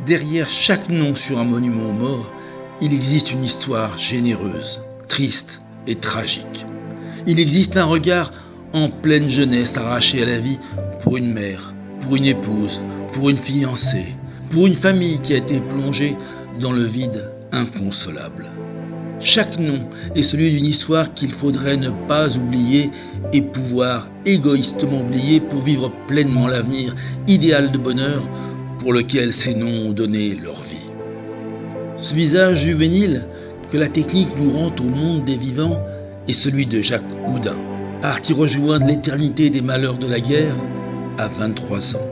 Derrière chaque nom sur un monument aux morts, il existe une histoire généreuse, triste et tragique. Il existe un regard en pleine jeunesse arraché à la vie pour une mère, pour une épouse, pour une fiancée, pour une famille qui a été plongée dans le vide inconsolable. Chaque nom est celui d'une histoire qu'il faudrait ne pas oublier et pouvoir égoïstement oublier pour vivre pleinement l'avenir idéal de bonheur pour lequel ces noms ont donné leur vie. Ce visage juvénile que la technique nous rend au monde des vivants est celui de Jacques Houdin, parti rejoindre l'éternité des malheurs de la guerre à 23 ans.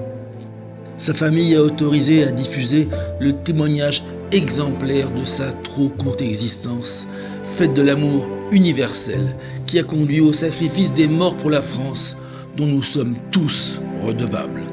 Sa famille a autorisé à diffuser le témoignage exemplaire de sa trop courte existence, faite de l'amour universel qui a conduit au sacrifice des morts pour la France, dont nous sommes tous redevables.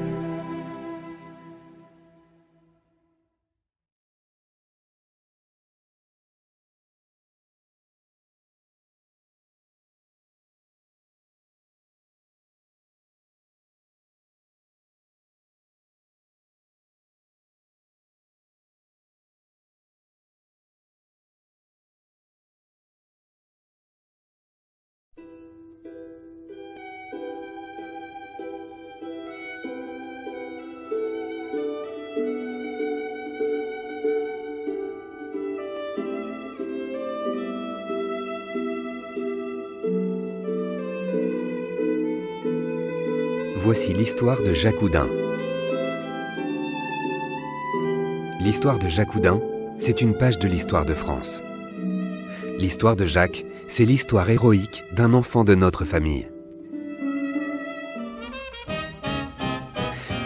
Voici l'histoire de Jacques Houdin. L'histoire de Jacques Houdin, c'est une page de l'histoire de France. L'histoire de Jacques, c'est l'histoire héroïque d'un enfant de notre famille.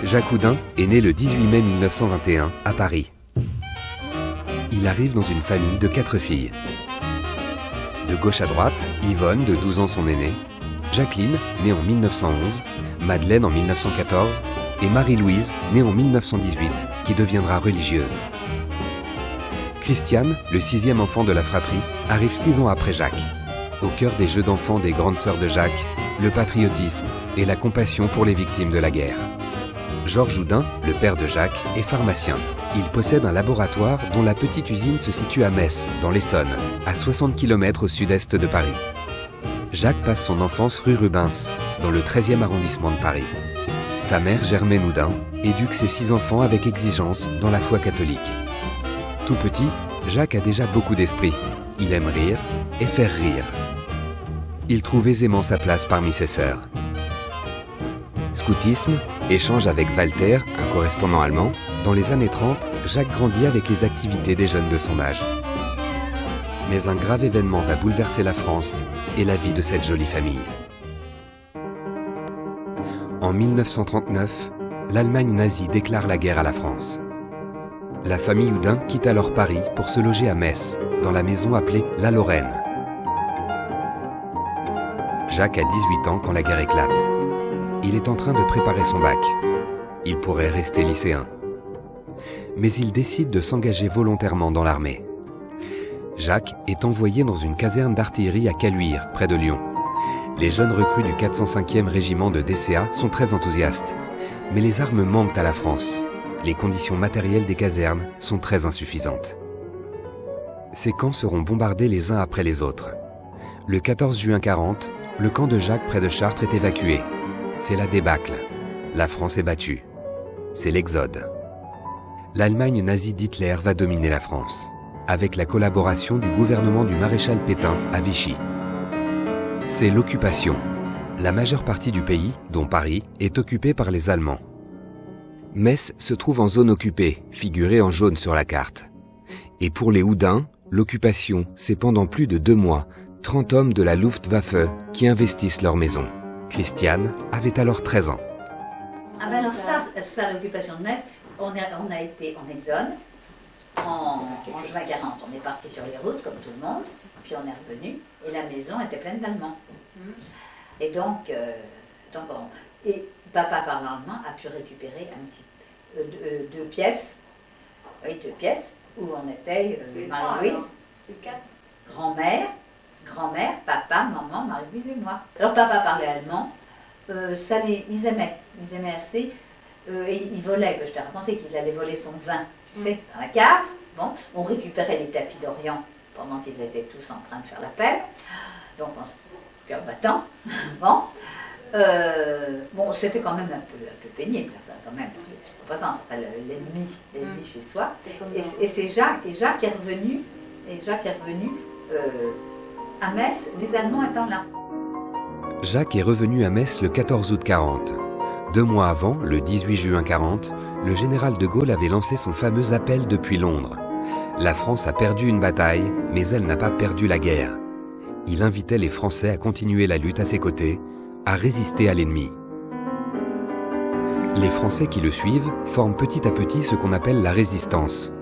Jacques Houdin est né le 18 mai 1921 à Paris. Il arrive dans une famille de 4 filles. De gauche à droite, Yvonne, de 12 ans son aînée, Jacqueline, née en 1911, Madeleine en 1914 et Marie-Louise, née en 1918, qui deviendra religieuse. Christiane, le 6e enfant de la fratrie, arrive 6 ans après Jacques. Au cœur des jeux d'enfants des grandes sœurs de Jacques, le patriotisme et la compassion pour les victimes de la guerre. Georges Houdin, le père de Jacques, est pharmacien. Il possède un laboratoire dont la petite usine se situe à Metz, dans l'Essonne, à 60 km au sud-est de Paris. Jacques passe son enfance rue Rubens, dans le 13e arrondissement de Paris. Sa mère, Germaine Houdin, éduque ses 6 enfants avec exigence dans la foi catholique. Tout petit, Jacques a déjà beaucoup d'esprit. Il aime rire et faire rire. Il trouve aisément sa place parmi ses sœurs. Scoutisme, échange avec Walter, un correspondant allemand. Dans les années 30, Jacques grandit avec les activités des jeunes de son âge. Mais un grave événement va bouleverser la France et la vie de cette jolie famille. En 1939, l'Allemagne nazie déclare la guerre à la France. La famille Houdin quitte alors Paris pour se loger à Metz, dans la maison appelée La Lorraine. Jacques a 18 ans quand la guerre éclate. Il est en train de préparer son bac. Il pourrait rester lycéen. Mais il décide de s'engager volontairement dans l'armée. Jacques est envoyé dans une caserne d'artillerie à Caluire, près de Lyon. Les jeunes recrues du 405e régiment de DCA sont très enthousiastes. Mais les armes manquent à la France. Les conditions matérielles des casernes sont très insuffisantes. Ces camps seront bombardés les uns après les autres. Le 14 juin 40, le camp de Jacques près de Chartres est évacué. C'est la débâcle. La France est battue. C'est l'exode. l'Allemagne nazie d'Hitler va dominer la France, avec la collaboration du gouvernement du maréchal Pétain à Vichy. C'est l'occupation. La majeure partie du pays, dont Paris, est occupée par les Allemands. Metz se trouve en zone occupée, figurée en jaune sur la carte. Et pour les Houdins, l'occupation, c'est pendant plus de 2 mois, 30 hommes de la Luftwaffe qui investissent leur maison. Christiane avait alors 13 ans. Ah ben alors ça l'occupation de Metz, on a été en exode, en juin 40, on est parti sur les routes comme tout le monde, puis on est revenu, et la maison était pleine d'Allemands. Et donc papa parlant allemand a pu récupérer un petit 2 pièces, oui 2 pièces, où on était Marie-Louise, grand-mère, papa, maman, Marie-Louise et moi. Alors papa parlait allemand, ils aimaient assez, et ils volaient, que je t'ai raconté qu'il allait voler son vin, tu sais, dans la cave. Bon, on récupérait les tapis d'Orient pendant qu'ils étaient tous en train de faire la paix. Donc on se cœur battant. Bon. Bon, c'était quand même un peu pénible, quand même, parce que tu te représentes l'ennemi chez soi. Et c'est Jacques est revenu, à Metz, les Allemands étant là. Jacques est revenu à Metz le 14 août 40. 2 mois avant, le 18 juin 40, le général de Gaulle avait lancé son fameux appel depuis Londres. La France a perdu une bataille, mais elle n'a pas perdu la guerre. Il invitait les Français à continuer la lutte à ses côtés, à résister à l'ennemi. Les Français qui le suivent forment petit à petit ce qu'on appelle la résistance.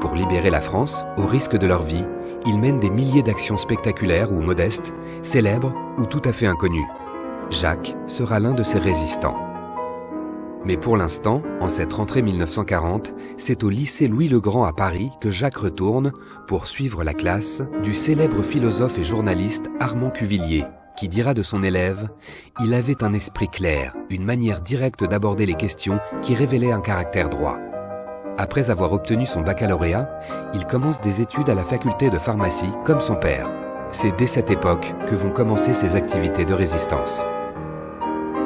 Pour libérer la France, au risque de leur vie, ils mènent des milliers d'actions spectaculaires ou modestes, célèbres ou tout à fait inconnues. Jacques sera l'un de ces résistants. Mais pour l'instant, en cette rentrée 1940, c'est au lycée Louis-le-Grand à Paris que Jacques retourne pour suivre la classe du célèbre philosophe et journaliste Armand Cuvillier, qui dira de son élève « Il avait un esprit clair, une manière directe d'aborder les questions qui révélaient un caractère droit ». Après avoir obtenu son baccalauréat, il commence des études à la faculté de pharmacie comme son père. C'est dès cette époque que vont commencer ses activités de résistance.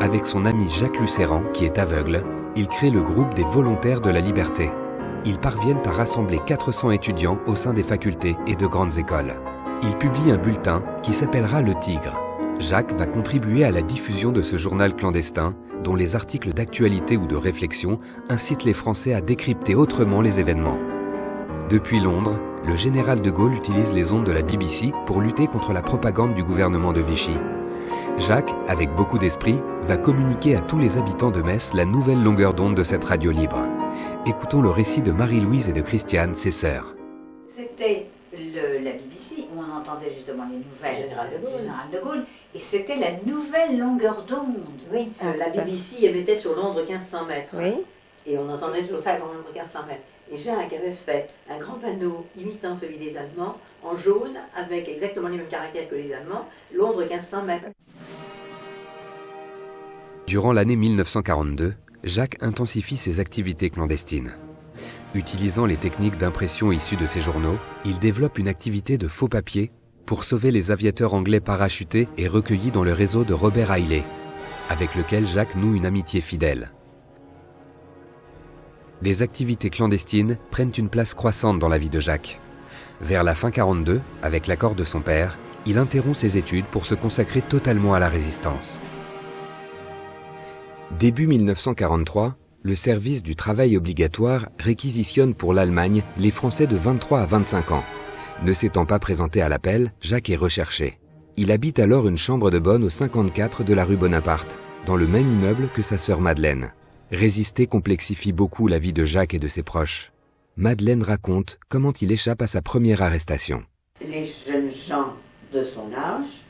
Avec son ami Jacques Lucéran, qui est aveugle, il crée le groupe des Volontaires de la Liberté. Ils parviennent à rassembler 400 étudiants au sein des facultés et de grandes écoles. Ils publient un bulletin qui s'appellera Le Tigre. Jacques va contribuer à la diffusion de ce journal clandestin, dont les articles d'actualité ou de réflexion incitent les Français à décrypter autrement les événements. Depuis Londres, le général de Gaulle utilise les ondes de la BBC pour lutter contre la propagande du gouvernement de Vichy. Jacques, avec beaucoup d'esprit, va communiquer à tous les habitants de Metz la nouvelle longueur d'onde de cette radio libre. Écoutons le récit de Marie-Louise et de Christiane, ses sœurs. C'était la BBC où on entendait justement les nouvelles du général de Gaulle, et c'était la nouvelle longueur d'onde. Oui, la BBC émettait sur Londres 1500 mètres. Oui. Et on entendait toujours ça à Londres 1500 mètres. Et Jacques avait fait un grand panneau imitant celui des Allemands, en jaune, avec exactement les mêmes caractères que les Allemands, Londres 1500 mètres. Durant l'année 1942, Jacques intensifie ses activités clandestines. Utilisant les techniques d'impression issues de ses journaux, il développe une activité de faux papier pour sauver les aviateurs anglais parachutés et recueillis dans le réseau de Robert Hailey, avec lequel Jacques noue une amitié fidèle. Les activités clandestines prennent une place croissante dans la vie de Jacques. Vers la fin 42, avec l'accord de son père, il interrompt ses études pour se consacrer totalement à la résistance. Début 1943, le service du travail obligatoire réquisitionne pour l'Allemagne les Français de 23 à 25 ans. Ne s'étant pas présenté à l'appel, Jacques est recherché. Il habite alors une chambre de bonne au 54 de la rue Bonaparte, dans le même immeuble que sa sœur Madeleine. Résister complexifie beaucoup la vie de Jacques et de ses proches. Madeleine raconte comment il échappe à sa première arrestation. Les jeunes gens de son âge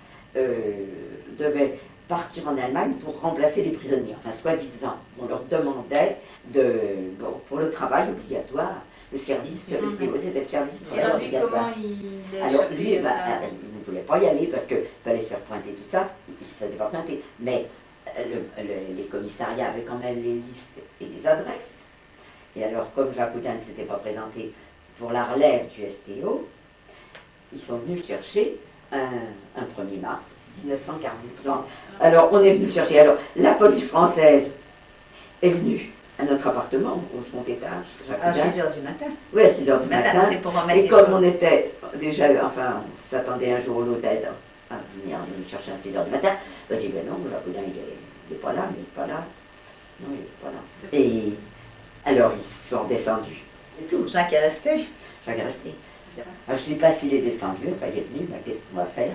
devaient partir en Allemagne pour remplacer les prisonniers, enfin soi-disant. On leur demandait pour le travail obligatoire, le service, c'était le service du travail obligatoire. Alors lui, il ne voulait pas y aller parce qu'il fallait se faire pointer tout ça, il se faisait pas pointer. Mais les commissariats avaient quand même les listes et les adresses. Et alors, comme Jacques Houdin ne s'était pas présenté pour la relève du STO, ils sont venus le chercher un 1er mars 1943. Alors, on est venu le chercher. Alors, la police française est venue à notre appartement, au second étage. À 6h du matin. Oui, à 6h du matin. C'est pour remettre Et les comme choses. on était déjà, enfin, on s'attendait un jour ou l'autre à venir nous chercher à 6h du matin, on a dit, ben non, Jacques Houdin, il n'est pas là, mais il n'est pas là. Non, il n'est pas là. Et alors, ils sont descendus. Et tout. Jacques est resté. Jacques est resté. Alors, je ne sais pas s'il est descendu, enfin, il est venu, mais qu'est-ce qu'on va faire?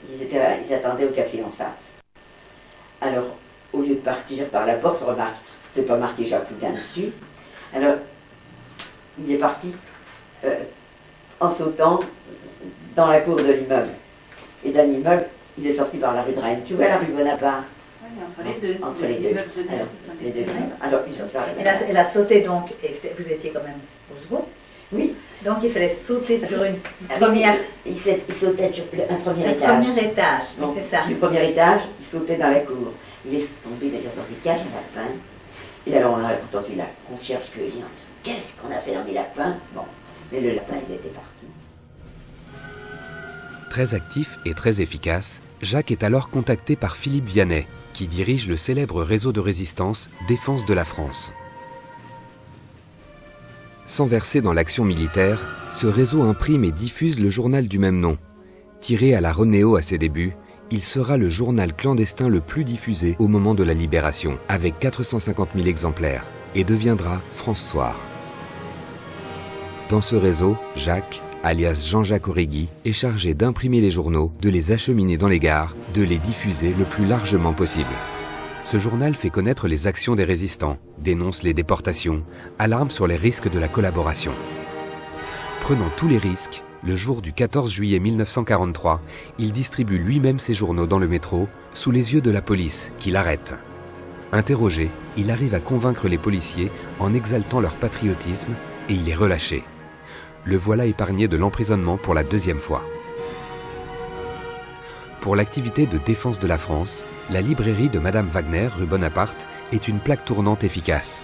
Ils attendaient au café en face. Alors, au lieu de partir par la porte, remarque, c'est pas marqué Jacques Houdin dessus. Alors, il est parti en sautant dans la cour de l'immeuble. Et dans l'immeuble, il est sorti par la rue de Rennes. Tu vois la rue Bonaparte? Oui, entre les deux. Entre les deux. L'immeuble de Alors, Neuf, les deux. Alors, ils sont par la rue de Rennes. Elle a sauté donc, et vous étiez quand même au second. Oui. Donc il fallait sauter sur une Ah oui, première, il sautait sur un premier un étage. premier étage. Oui, Bon, c'est ça. Du premier étage, il sautait dans la cour. Il est tombé d'ailleurs dans des cages à lapins. Et alors on a entendu la concierge qui dit, qu'est-ce qu'on a fait dans mes lapins? Bon, mais le lapin, il était parti. Très actif et très efficace, Jacques est alors contacté par Philippe Vianney, qui dirige le célèbre réseau de résistance Défense de la France. Sans verser dans l'action militaire, ce réseau imprime et diffuse le journal du même nom. Tiré à la Renéo à ses débuts, il sera le journal clandestin le plus diffusé au moment de la Libération, avec 450 000 exemplaires, et deviendra France Soir. Dans ce réseau, Jacques, alias Jean-Jacques Orégui, est chargé d'imprimer les journaux, de les acheminer dans les gares, de les diffuser le plus largement possible. Ce journal fait connaître les actions des résistants, dénonce les déportations, alarme sur les risques de la collaboration. Prenant tous les risques, le jour du 14 juillet 1943, il distribue lui-même ses journaux dans le métro, sous les yeux de la police, qui l'arrête. Interrogé, il arrive à convaincre les policiers en exaltant leur patriotisme et il est relâché. Le voilà épargné de l'emprisonnement pour la deuxième fois. Pour l'activité de défense de la France, la librairie de Madame Wagner, rue Bonaparte, est une plaque tournante efficace.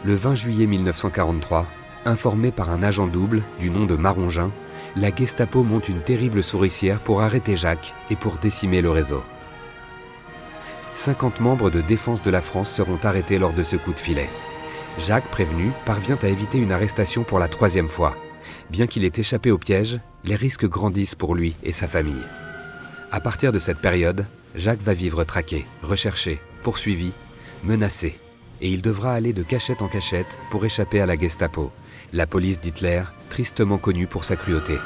Le 20 juillet 1943, informé par un agent double du nom de Marongin, la Gestapo monte une terrible souricière pour arrêter Jacques et pour décimer le réseau. 50 membres de défense de la France seront arrêtés lors de ce coup de filet. Jacques, prévenu, parvient à éviter une arrestation pour la 3e fois. Bien qu'il ait échappé au piège, les risques grandissent pour lui et sa famille. À partir de cette période, Jacques va vivre traqué, recherché, poursuivi, menacé. Et il devra aller de cachette en cachette pour échapper à la Gestapo, la police d'Hitler, tristement connue pour sa cruauté.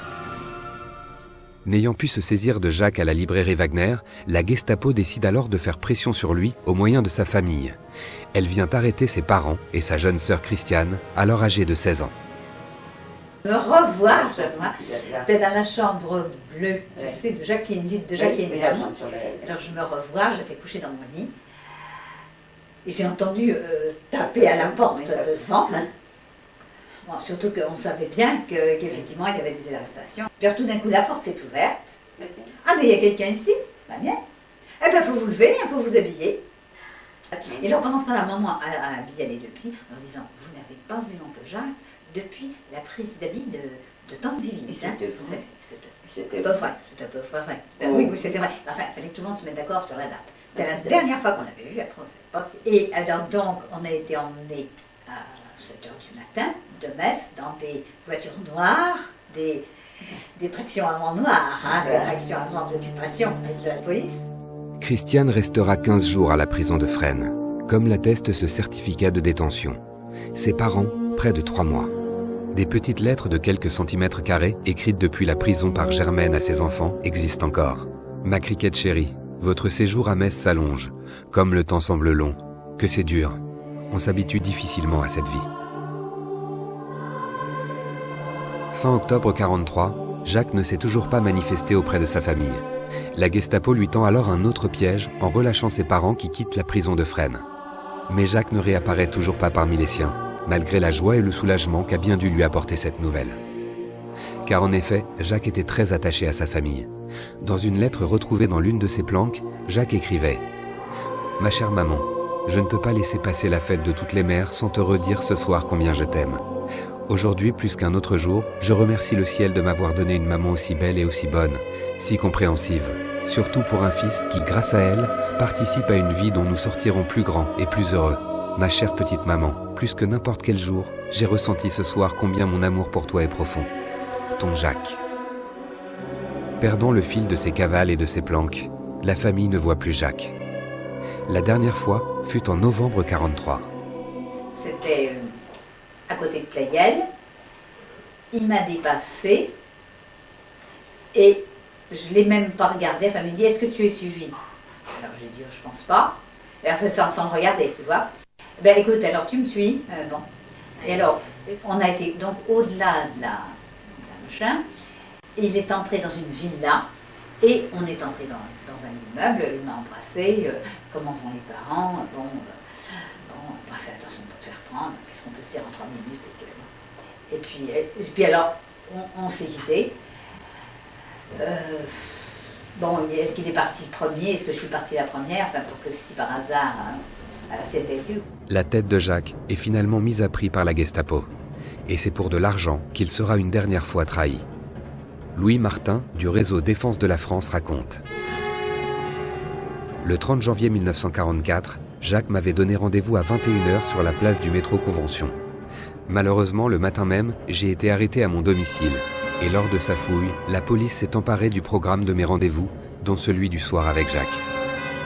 N'ayant pu se saisir de Jacques à la librairie Wagner, la Gestapo décide alors de faire pression sur lui au moyen de sa famille. Elle vient arrêter ses parents et sa jeune sœur Christiane, alors âgée de 16 ans. Me revoir, c'était dans la chambre bleue, tu sais, de Jacqueline, dite de Jacqueline. Oui, la chambre sur la- Alors je me revois, j'étais couchée dans mon lit, et j'ai entendu taper à la porte Oui, ça- devant. Bon, surtout qu'on savait bien qu'effectivement il y avait des arrestations. Puis alors, tout d'un coup la porte s'est ouverte. Ah mais il y a quelqu'un ici, la mienne. Eh bien il faut vous lever, il faut vous habiller. Et alors pendant ce temps-là, maman a habillé les deux petits en disant, vous n'avez pas vu l'oncle Jacques depuis la prise d'habit de tante Vivi. C'était vrai. C'était pas vrai. C'était un peu vrai. Oh. Oui, c'était vrai. Enfin, il fallait que tout le monde se mette d'accord sur la date. C'était la dernière fois qu'on l'avait vu, après on ne savait pas. Et alors donc, on a été emmenés à 7h du matin de Metz dans des voitures noires, des tractions avant noires, hein, des tractions avant d'occupation et de la police. Christiane restera 15 jours à la prison de Fresnes, comme l'atteste ce certificat de détention. Ses parents, près de 3 mois. Des petites lettres de quelques centimètres carrés, écrites depuis la prison par Germaine à ses enfants, existent encore. Ma criquette chérie, votre séjour à Metz s'allonge. Comme le temps semble long, que c'est dur. On s'habitue difficilement à cette vie. Fin octobre 43, Jacques ne s'est toujours pas manifesté auprès de sa famille. La Gestapo lui tend alors un autre piège en relâchant ses parents qui quittent la prison de Fresnes. Mais Jacques ne réapparaît toujours pas parmi les siens, malgré la joie et le soulagement qu'a bien dû lui apporter cette nouvelle. Car en effet, Jacques était très attaché à sa famille. Dans une lettre retrouvée dans l'une de ses planques, Jacques écrivait « Ma chère maman, je ne peux pas laisser passer la fête de toutes les mères sans te redire ce soir combien je t'aime. Aujourd'hui, plus qu'un autre jour, je remercie le ciel de m'avoir donné une maman aussi belle et aussi bonne, si compréhensive, surtout pour un fils qui, grâce à elle, participe à une vie dont nous sortirons plus grands et plus heureux. Ma chère petite maman, plus que n'importe quel jour, j'ai ressenti ce soir combien mon amour pour toi est profond. Ton Jacques. Perdant le fil de ses cavales et de ses planques, la famille ne voit plus Jacques. La dernière fois fut en novembre 43. C'était à côté de Pleyel. Il m'a dépassé et je ne l'ai même pas regardé. Enfin, il me dit, est-ce que tu es suivi? Alors j'ai dit, je pense pas. Et enfin, sans le regarder, tu vois. Ben écoute, alors tu me suis. Bon. Et alors, on a été donc au-delà de la machin. Il est entré dans une villa et on est entré dans un immeuble. Il m'a embrassé. Comment vont les parents? Bon, on va faire attention de ne pas te faire prendre. Qu'est-ce qu'on peut se dire en 3 minutes? Et puis alors, on s'est quitté. Bon, est-ce qu'il est parti le premier? Est-ce que je suis partie la première? Enfin, pour que si par hasard, c'était tout. La tête de Jacques est finalement mise à prix par la Gestapo. Et c'est pour de l'argent qu'il sera une dernière fois trahi. Louis Martin, du réseau Défense de la France, raconte. Le 30 janvier 1944, Jacques m'avait donné rendez-vous à 21h sur la place du métro Convention. Malheureusement, le matin même, j'ai été arrêté à mon domicile. Et lors de sa fouille, la police s'est emparée du programme de mes rendez-vous, dont celui du soir avec Jacques.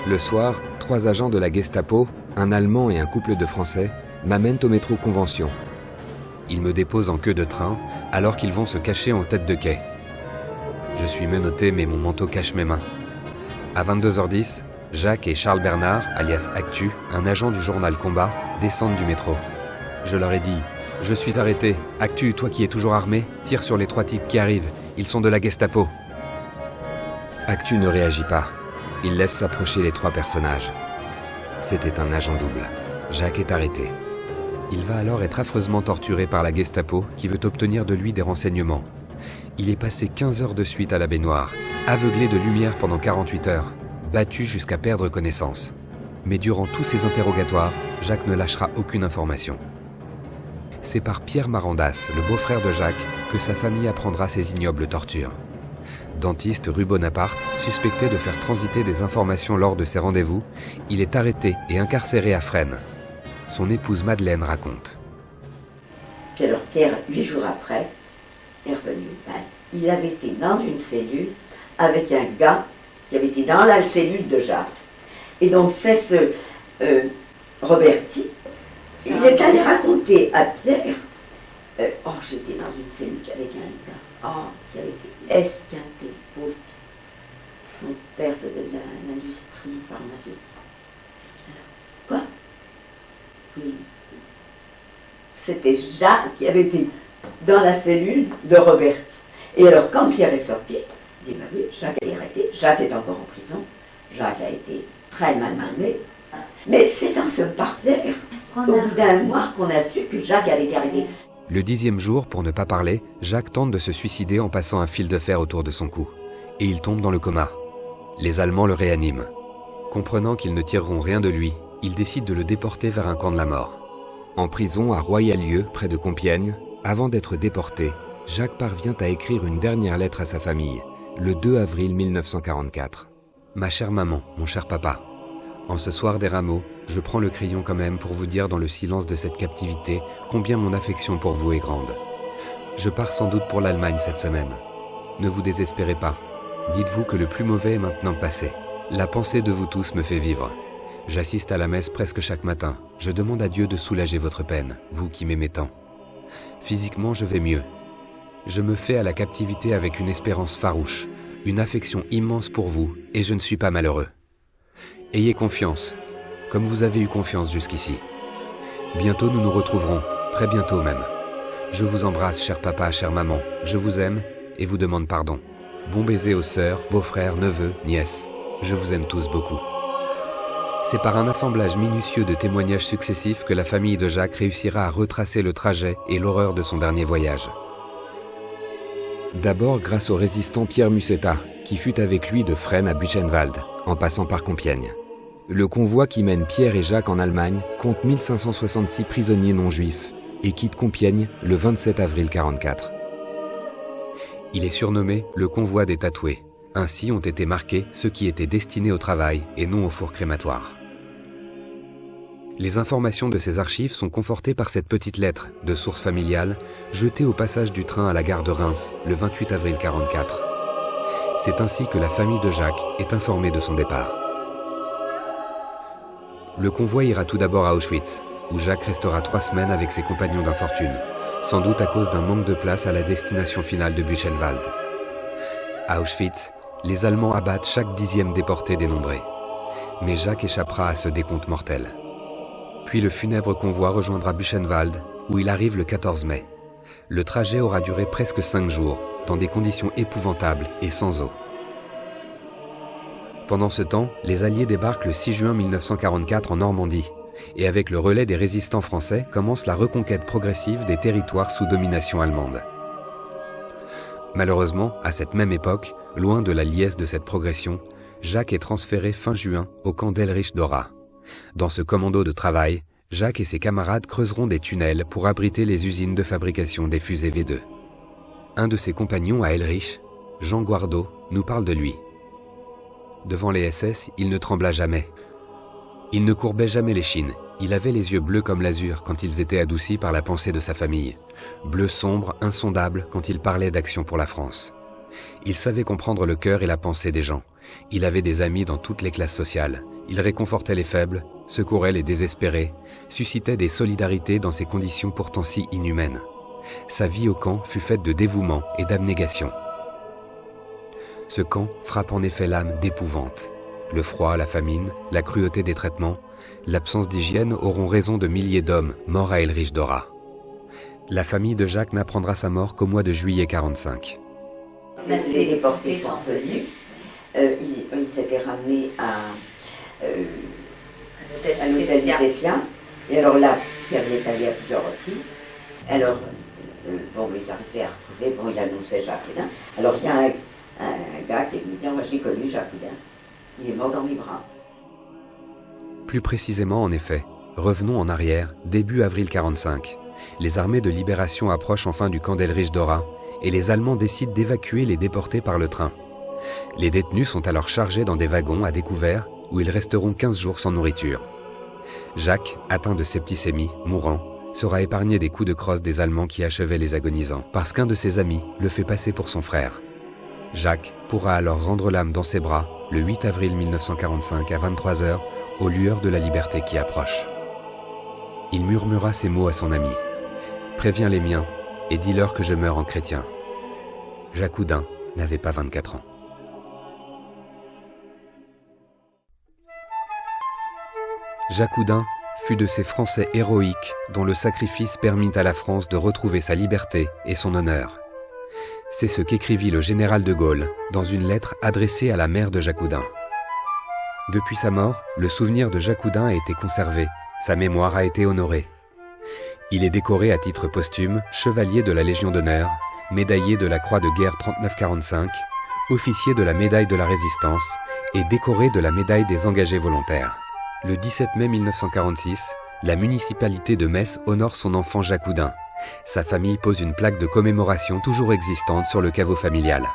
Le soir, 3 agents de la Gestapo, un Allemand et un couple de Français, m'amènent au métro Convention. Ils me déposent en queue de train, alors qu'ils vont se cacher en tête de quai. Je suis menotté, mais mon manteau cache mes mains. À 22h10, Jacques et Charles Bernard, alias Actu, un agent du journal Combat, descendent du métro. Je leur ai dit « Je suis arrêté. Actu, toi qui es toujours armé, tire sur les 3 types qui arrivent. Ils sont de la Gestapo. » Actu ne réagit pas. Il laisse s'approcher les 3 personnages. C'était un agent double. Jacques est arrêté. Il va alors être affreusement torturé par la Gestapo qui veut obtenir de lui des renseignements. Il est passé 15 heures de suite à la baignoire, aveuglé de lumière pendant 48 heures, battu jusqu'à perdre connaissance. Mais durant tous ces interrogatoires, Jacques ne lâchera aucune information. C'est par Pierre Marandas, le beau-frère de Jacques, que sa famille apprendra ces ignobles tortures. Dentiste rue Bonaparte, suspecté de faire transiter des informations lors de ses rendez-vous, il est arrêté et incarcéré à Fresnes. Son épouse Madeleine raconte. Puis alors Pierre, 8 jours après, est revenu. Il avait été dans une cellule avec un gars qui avait été dans la cellule de Jacques. Et donc c'est ce Roberti. Il est allé raconter à Pierre, oh j'étais dans une cellule avec un gars, qui avait été esquinté, pauvre petit. Son père faisait de l'industrie pharmaceutique. Quoi? Oui. C'était Jacques qui avait été dans la cellule de Roberti. Et alors quand Pierre est sorti, il dit, bah oui, Jacques a été arrêté, Jacques est encore en prison, Jacques a été très mal mené. Mais c'est dans ce parterre, au bout d'un mois, qu'on a su que Jacques avait été arrêté. Le 10e jour, pour ne pas parler, Jacques tente de se suicider en passant un fil de fer autour de son cou. Et il tombe dans le coma. Les Allemands le réaniment. Comprenant qu'ils ne tireront rien de lui, ils décident de le déporter vers un camp de la mort. En prison à Royalieu, près de Compiègne, avant d'être déporté, Jacques parvient à écrire une dernière lettre à sa famille, le 2 avril 1944. « Ma chère maman, mon cher papa, en ce soir des rameaux, je prends le crayon quand même pour vous dire dans le silence de cette captivité combien mon affection pour vous est grande. Je pars sans doute pour l'Allemagne cette semaine. Ne vous désespérez pas. Dites-vous que le plus mauvais est maintenant passé. La pensée de vous tous me fait vivre. J'assiste à la messe presque chaque matin. Je demande à Dieu de soulager votre peine, vous qui m'aimez tant. Physiquement, je vais mieux. Je me fais à la captivité avec une espérance farouche, une affection immense pour vous, et je ne suis pas malheureux. Ayez confiance, comme vous avez eu confiance jusqu'ici. Bientôt nous nous retrouverons, très bientôt même. Je vous embrasse, cher papa, chère maman, je vous aime et vous demande pardon. Bon baiser aux sœurs, beaux-frères, neveux, nièces. Je vous aime tous beaucoup. C'est par un assemblage minutieux de témoignages successifs que la famille de Jacques réussira à retracer le trajet et l'horreur de son dernier voyage. D'abord grâce au résistant Pierre Musetta, qui fut avec lui de Fresnes à Buchenwald, en passant par Compiègne. Le convoi qui mène Pierre et Jacques en Allemagne compte 1566 prisonniers non-juifs et quitte Compiègne le 27 avril 1944. Il est surnommé le convoi des tatoués. Ainsi ont été marqués ceux qui étaient destinés au travail et non au four crématoire. Les informations de ces archives sont confortées par cette petite lettre, de source familiale, jetée au passage du train à la gare de Reims, le 28 avril 1944. C'est ainsi que la famille de Jacques est informée de son départ. Le convoi ira tout d'abord à Auschwitz, où Jacques restera 3 semaines avec ses compagnons d'infortune, sans doute à cause d'un manque de place à la destination finale de Buchenwald. À Auschwitz, les Allemands abattent chaque 10e déporté dénombré. Mais Jacques échappera à ce décompte mortel. Puis le funèbre convoi rejoindra Buchenwald, où il arrive le 14 mai. Le trajet aura duré presque 5 jours, dans des conditions épouvantables et sans eau. Pendant ce temps, les Alliés débarquent le 6 juin 1944 en Normandie, et avec le relais des résistants français commence la reconquête progressive des territoires sous domination allemande. Malheureusement, à cette même époque, loin de la liesse de cette progression, Jacques est transféré fin juin au camp d'Elrich-Dora. Dans ce commando de travail, Jacques et ses camarades creuseront des tunnels pour abriter les usines de fabrication des fusées V2. Un de ses compagnons à Elrich, Jean Guardo, nous parle de lui. Devant les SS, il ne trembla jamais. Il ne courbait jamais l'échine. Il avait les yeux bleus comme l'azur quand ils étaient adoucis par la pensée de sa famille. Bleu sombre, insondable quand il parlait d'action pour la France. Il savait comprendre le cœur et la pensée des gens. Il avait des amis dans toutes les classes sociales. Il réconfortait les faibles, secourait les désespérés, suscitait des solidarités dans ces conditions pourtant si inhumaines. Sa vie au camp fut faite de dévouement et d'abnégation. Ce camp frappe en effet l'âme d'épouvante. Le froid, la famine, la cruauté des traitements, l'absence d'hygiène auront raison de milliers d'hommes morts à Elrich-Dora. La famille de Jacques n'apprendra sa mort qu'au mois de juillet 1945. Les déportés sont venus. Ils s'étaient ramenés à l'hôtel du Tessia. Et alors là, Pierre y est allé à plusieurs reprises. Alors, ils arrivaient à retrouver, il annonçait Jacques Houdin. Alors il y a un gars qui est venu dire, moi j'ai connu Jacques Houdin. Il est mort dans mes bras. Plus précisément, en effet, revenons en arrière, début avril 1945. Les armées de libération approchent enfin du camp d'Elrich-Dora et les Allemands décident d'évacuer les déportés par le train. Les détenus sont alors chargés dans des wagons à découvert où ils resteront 15 jours sans nourriture. Jacques, atteint de septicémie, mourant, sera épargné des coups de crosse des Allemands qui achevaient les agonisants, parce qu'un de ses amis le fait passer pour son frère. Jacques pourra alors rendre l'âme dans ses bras le 8 avril 1945 à 23h, aux lueurs de la liberté qui approche. Il murmura ces mots à son ami. « Préviens les miens et dis-leur que je meurs en chrétien. » Jacques Houdin n'avait pas 24 ans. Jacques Houdin fut de ces Français héroïques dont le sacrifice permit à la France de retrouver sa liberté et son honneur. C'est ce qu'écrivit le général de Gaulle dans une lettre adressée à la mère de Jacques Houdin. Depuis sa mort, le souvenir de Jacques Houdin a été conservé, sa mémoire a été honorée. Il est décoré à titre posthume chevalier de la Légion d'honneur, médaillé de la Croix de guerre 39-45, officier de la médaille de la Résistance et décoré de la médaille des engagés volontaires. Le 17 mai 1946, la municipalité de Metz honore son enfant Jacques Houdin. Sa famille pose une plaque de commémoration toujours existante sur le caveau familial.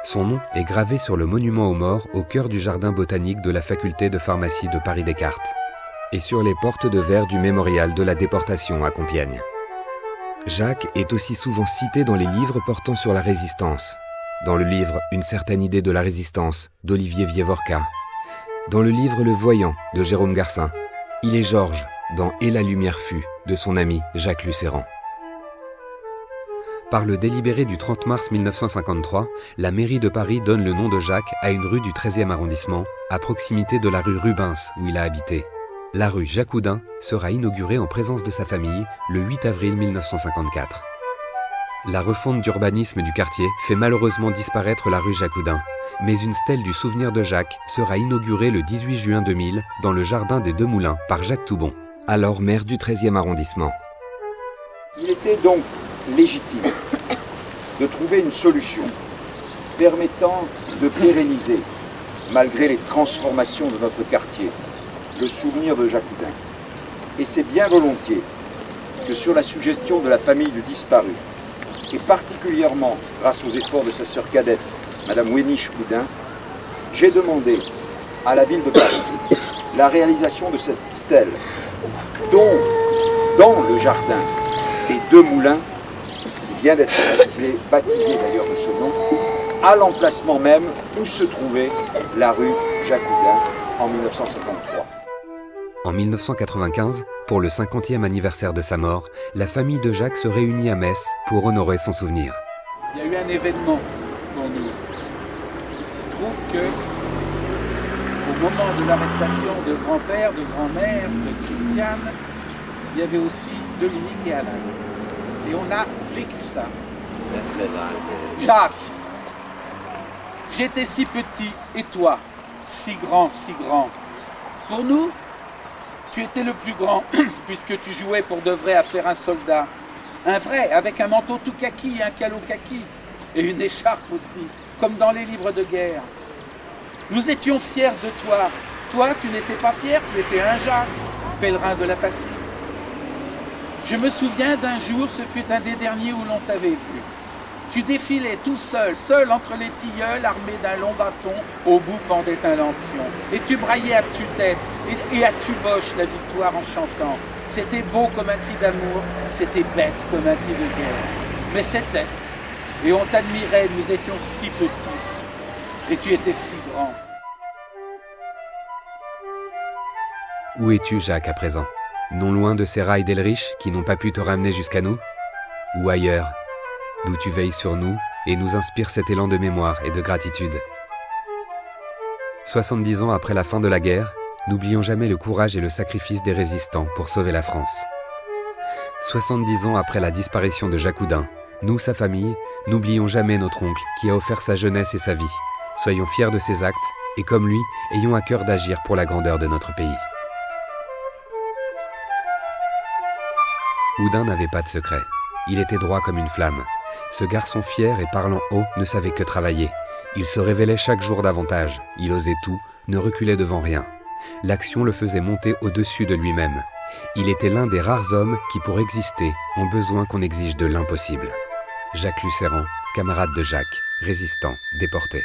Son nom est gravé sur le monument aux morts au cœur du jardin botanique de la faculté de pharmacie de Paris-Descartes et sur les portes de verre du mémorial de la déportation à Compiègne. Jacques est aussi souvent cité dans les livres portant sur la résistance. Dans le livre « Une certaine idée de la résistance » d'Olivier Vievorka. Dans le livre « Le Voyant » de Jérôme Garcin. Il est Georges dans « Et la lumière fut » de son ami Jacques Lucéran. Par le délibéré du 30 mars 1953, la mairie de Paris donne le nom de Jacques à une rue du 13e arrondissement, à proximité de la rue Rubens où il a habité. La rue Jacques Houdin sera inaugurée en présence de sa famille le 8 avril 1954. La refonte d'urbanisme du quartier fait malheureusement disparaître la rue Jacques Houdin, mais une stèle du souvenir de Jacques sera inaugurée le 18 juin 2000 dans le jardin des Deux Moulins par Jacques Toubon, alors maire du 13e arrondissement. Il était donc légitime de trouver une solution permettant de pérenniser, malgré les transformations de notre quartier, le souvenir de Jacques Houdin. Et c'est bien volontiers que sur la suggestion de la famille du disparu, et particulièrement grâce aux efforts de sa sœur cadette, Madame Wéniche Houdin, j'ai demandé à la ville de Paris la réalisation de cette stèle, dont, dans le jardin des deux moulins, qui vient d'être baptisé d'ailleurs de ce nom, à l'emplacement même où se trouvait la rue Jacques-Houdin en 1953. En 1995, pour le 50e anniversaire de sa mort, la famille de Jacques se réunit à Metz pour honorer son souvenir. Il y a eu un événement pour nous. Il se trouve que, au moment de l'arrestation de grand-père, de grand-mère, de Christiane, il y avait aussi Dominique et Alain. Et on a vécu ça. Jacques, j'étais si petit, et toi, si grand, si grand. Pour nous, tu étais le plus grand, puisque tu jouais pour de vrai à faire un soldat. Un vrai, avec un manteau tout kaki, un calot kaki, et une écharpe aussi, comme dans les livres de guerre. Nous étions fiers de toi. Toi, tu n'étais pas fier, tu étais un Jacques, pèlerin de la patrie. Je me souviens d'un jour, ce fut un des derniers où l'on t'avait vu. Tu défilais tout seul, seul entre les tilleuls, armé d'un long bâton, au bout pendait un lampion. Et tu braillais à tue-tête et à tue-boche la victoire en chantant. C'était beau comme un cri d'amour, c'était bête comme un cri de guerre. Mais c'était, et on t'admirait, nous étions si petits, et tu étais si grand. Où es-tu, Jacques, à présent? Non loin de ces rails d'Elrich qui n'ont pas pu te ramener jusqu'à nous? Ou ailleurs, d'où tu veilles sur nous et nous inspires cet élan de mémoire et de gratitude? 70 ans après la fin de la guerre, n'oublions jamais le courage et le sacrifice des résistants pour sauver la France. 70 ans après la disparition de Jacques Houdin, nous, sa famille, n'oublions jamais notre oncle qui a offert sa jeunesse et sa vie. Soyons fiers de ses actes et comme lui, ayons à cœur d'agir pour la grandeur de notre pays. Houdin n'avait pas de secret. Il était droit comme une flamme. Ce garçon fier et parlant haut ne savait que travailler. Il se révélait chaque jour davantage. Il osait tout, ne reculait devant rien. L'action le faisait monter au-dessus de lui-même. Il était l'un des rares hommes qui, pour exister, ont besoin qu'on exige de l'impossible. Jacques Lucéran, camarade de Jacques, résistant, déporté.